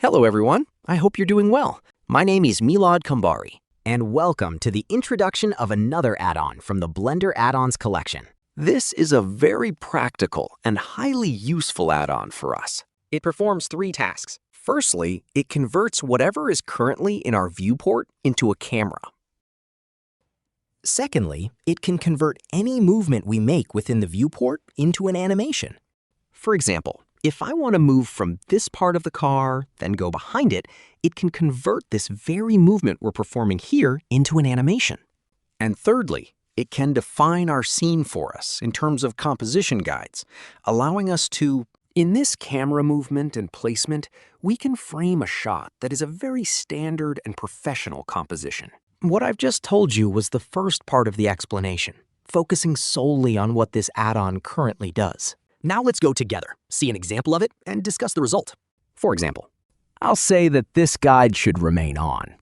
Hello everyone, I hope you're doing well. My name is Milad Kambari, and welcome to the introduction of another add-on from the Blender add-ons collection. This is a very practical and highly useful add-on for us. It performs three tasks. Firstly, it converts whatever is currently in our viewport into a camera. Secondly, it can convert any movement we make within the viewport into an animation. For example, if I want to move from this part of the car, then go behind it, it can convert this very movement we're performing here into an animation. And thirdly, it can define our scene for us in terms of composition guides, allowing us to, in this camera movement and placement, we can frame a shot that is a very standard and professional composition. What I've just told you was the first part of the explanation, focusing solely on what this add-on currently does. Now let's go together, see an example of it, and discuss the result. For example, I'll say that this guide should remain on.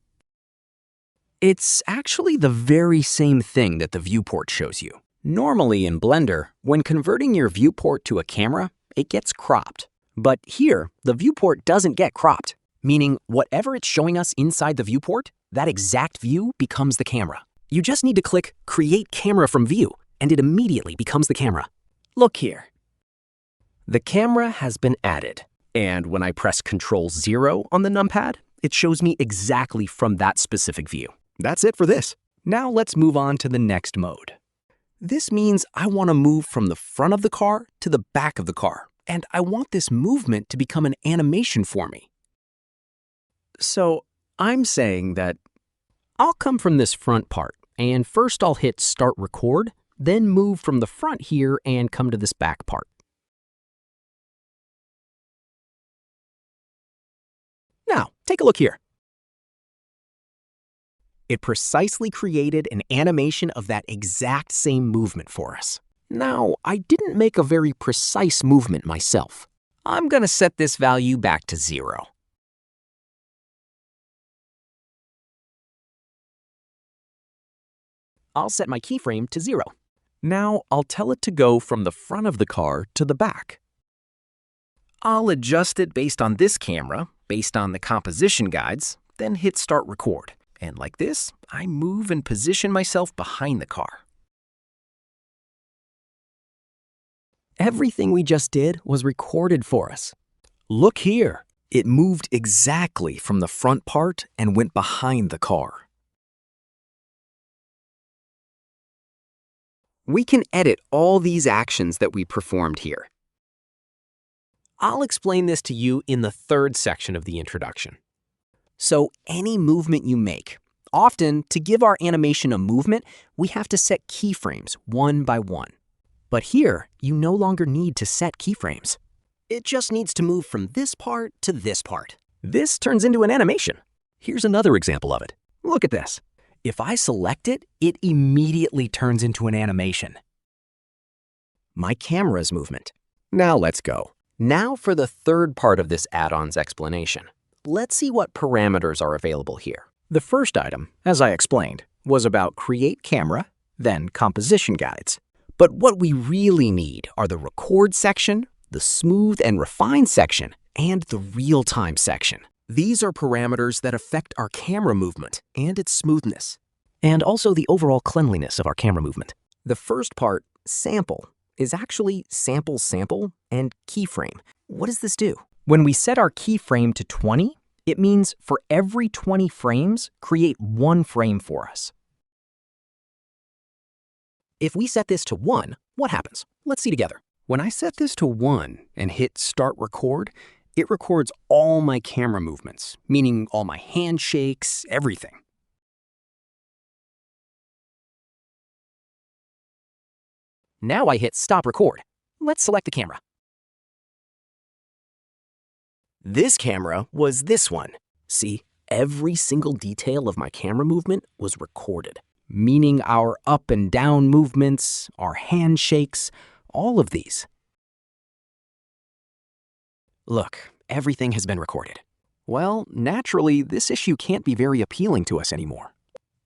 It's actually the very same thing that the viewport shows you. Normally in Blender, when converting your viewport to a camera, it gets cropped. But here, the viewport doesn't get cropped, meaning whatever it's showing us inside the viewport, that exact view becomes the camera. You just need to click Create Camera from View, and it immediately becomes the camera. Look here. The camera has been added, and when I press Ctrl-0 on the numpad, it shows me exactly from that specific view. That's it for this. Now let's move on to the next mode. This means I want to move from the front of the car to the back of the car, and I want this movement to become an animation for me. So I'm saying that I'll come from this front part, and first I'll hit Start Record, then move from the front here and come to this back part. Now, take a look here. It precisely created an animation of that exact same movement for us. Now, I didn't make a very precise movement myself. I'm going to set this value back to 0. I'll set my keyframe to 0. Now, I'll tell it to go from the front of the car to the back. I'll adjust it based on this camera, based on the composition guides, then hit Start Record. And like this, I move and position myself behind the car. Everything we just did was recorded for us. Look here. It moved exactly from the front part and went behind the car. We can edit all these actions that we performed here. I'll explain this to you in the third section of the introduction. So any movement you make, often to give our animation a movement, we have to set keyframes one by one. But here, you no longer need to set keyframes. It just needs to move from this part to this part. This turns into an animation. Here's another example of it. Look at this. If I select it, it immediately turns into an animation. My camera's movement. Now let's go. Now for the third part of this add-on's explanation. Let's see what parameters are available here. The first item, as I explained, was about Create Camera, then Composition Guides. But what we really need are the Record section, the Smooth and Refine section, and the Real-Time section. These are parameters that affect our camera movement and its smoothness, and also the overall cleanliness of our camera movement. The first part, Sample, is actually sample and keyframe. What does this do? When we set our keyframe to 20, it means for every 20 frames, create one frame for us. If we set this to 1, what happens? Let's see together. When I set this to 1 and hit Start Record, it records all my camera movements, meaning all my handshakes, everything. Now I hit Stop Record. Let's select the camera. This camera was this one. See, every single detail of my camera movement was recorded, meaning our up and down movements, our handshakes, all of these. Look, everything has been recorded. Well, naturally, this issue can't be very appealing to us anymore.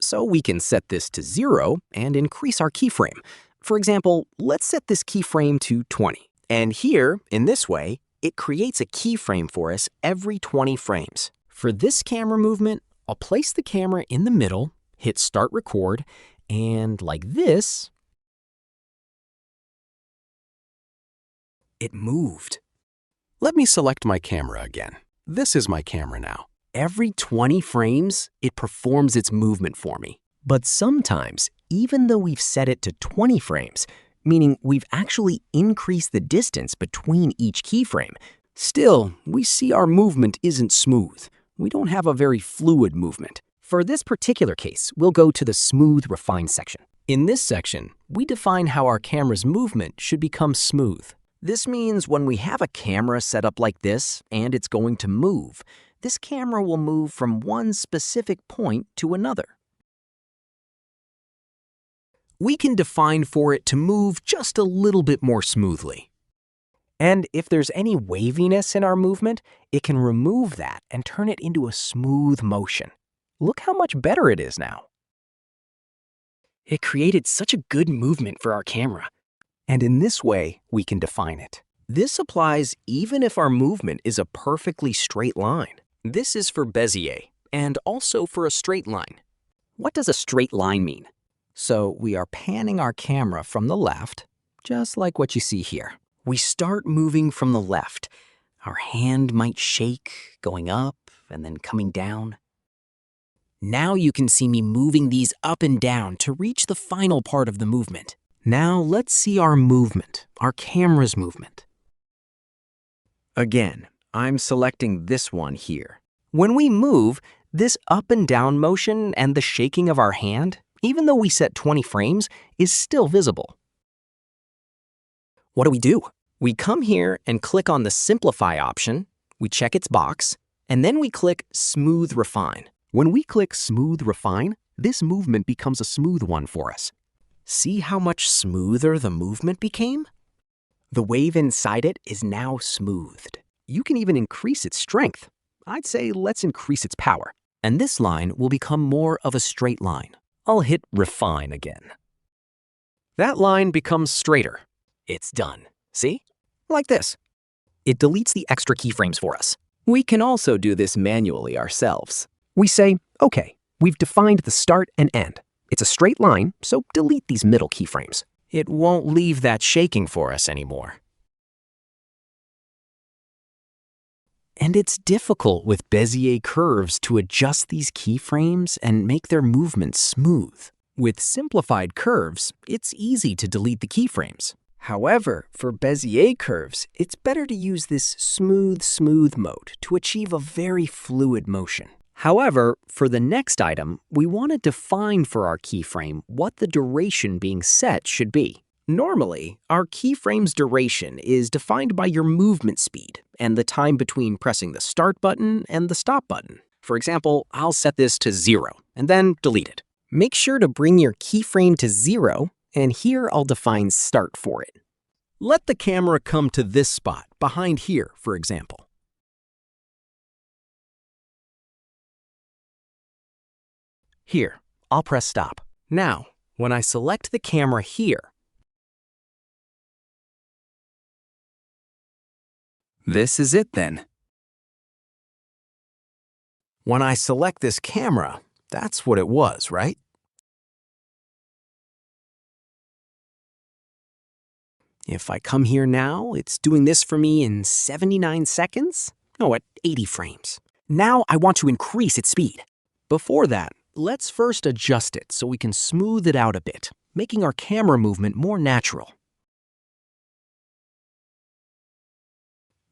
So we can set this to 0 and increase our keyframe. For example, let's set this keyframe to 20. And here, in this way, It creates a keyframe for us every 20 frames. For this camera movement, I'll place the camera in the middle, hit Start Record, and like this, it moved. Let me select my camera again. This is my camera now. Every 20 frames, it performs its movement for me. But sometimes, even though we've set it to 20 frames, meaning we've actually increased the distance between each keyframe, still, we see our movement isn't smooth. We don't have a very fluid movement. For this particular case, we'll go to the Smooth Refine section. In this section, we define how our camera's movement should become smooth. This means when we have a camera set up like this and it's going to move, this camera will move from one specific point to another. We can define for it to move just a little bit more smoothly. And if there's any waviness in our movement, it can remove that and turn it into a smooth motion. Look how much better it is now. It created such a good movement for our camera. And in this way, we can define it. This applies even if our movement is a perfectly straight line. This is for Bezier, and also for a straight line. What does a straight line mean? So we are panning our camera from the left, just like what you see here. We start moving from the left. Our hand might shake, going up and then coming down. Now you can see me moving these up and down to reach the final part of the movement. Now let's see our movement, our camera's movement. Again, I'm selecting this one here. When we move, this up and down motion and the shaking of our hand, even though we set 20 frames, is still visible. What do? We come here and click on the Simplify option, we check its box, and then we click Smooth Refine. When we click Smooth Refine, this movement becomes a smooth one for us. See how much smoother the movement became? The wave inside it is now smoothed. You can even increase its strength. I'd say let's increase its power. And this line will become more of a straight line. I'll hit Refine again. That line becomes straighter. It's done. See? Like this. It deletes the extra keyframes for us. We can also do this manually ourselves. We say, okay, we've defined the start and end. It's a straight line, so delete these middle keyframes. It won't leave that shaking for us anymore. And it's difficult with Bezier curves to adjust these keyframes and make their movements smooth. With simplified curves, it's easy to delete the keyframes. However, for Bezier curves, it's better to use this smooth mode to achieve a very fluid motion. However, for the next item, we want to define for our keyframe what the duration being set should be. Normally, our keyframe's duration is defined by your movement speed and the time between pressing the Start button and the Stop button. For example, I'll set this to 0 and then delete it. Make sure to bring your keyframe to 0, and here I'll define Start for it. Let the camera come to this spot, behind here, for example. Here, I'll press Stop. Now, when I select the camera here, this is it then. When I select this camera, that's what it was, right? If I come here now, it's doing this for me in 79 seconds? No, at 80 frames. Now I want to increase its speed. Before that, let's first adjust it so we can smooth it out a bit, making our camera movement more natural.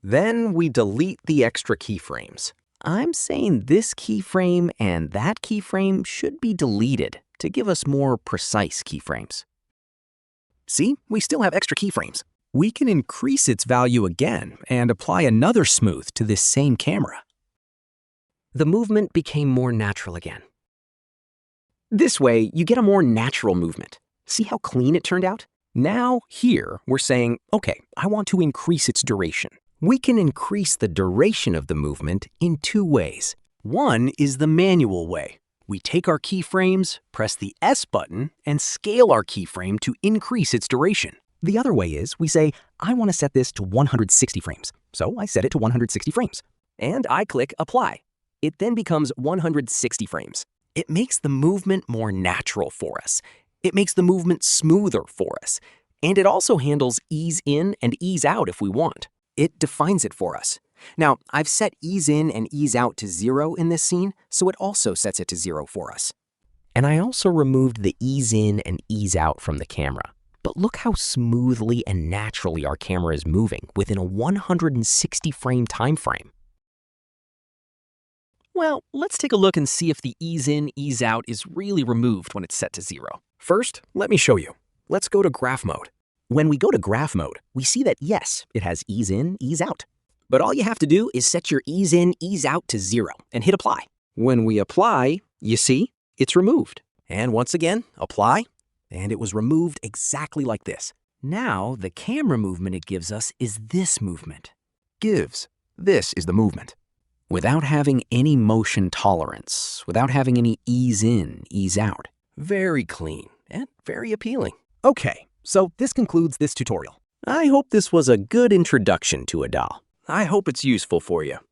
Then we delete the extra keyframes. I'm saying this keyframe and that keyframe should be deleted to give us more precise keyframes. See, we still have extra keyframes. We can increase its value again and apply another smooth to this same camera. The movement became more natural again. This way, you get a more natural movement. See how clean it turned out? Now, here, we're saying, okay, I want to increase its duration. We can increase the duration of the movement in two ways. One is the manual way. We take our keyframes, press the S button, and scale our keyframe to increase its duration. The other way is we say, I want to set this to 160 frames, so I set it to 160 frames. And I click Apply. It then becomes 160 frames. It makes the movement more natural for us. It makes the movement smoother for us. And it also handles ease in and ease out if we want. It defines it for us. Now, I've set ease in and ease out to 0 in this scene, so it also sets it to 0 for us. And I also removed the ease in and ease out from the camera. But look how smoothly and naturally our camera is moving within a 160 frame time frame. Well, let's take a look and see if the ease in, ease out is really removed when it's set to 0. First, let me show you. Let's go to graph mode. When we go to graph mode, we see that yes, it has ease in, ease out. But all you have to do is set your ease in, ease out to 0 and hit apply. When we apply, you see, it's removed. And once again, apply, and it was removed exactly like this. Now, the camera movement it gives us is this movement. Gives. This is the movement. Without having any motion tolerance, without having any ease in, ease out. Very clean and very appealing. Okay, so this concludes this tutorial. I hope this was a good introduction to a DAW. I hope it's useful for you.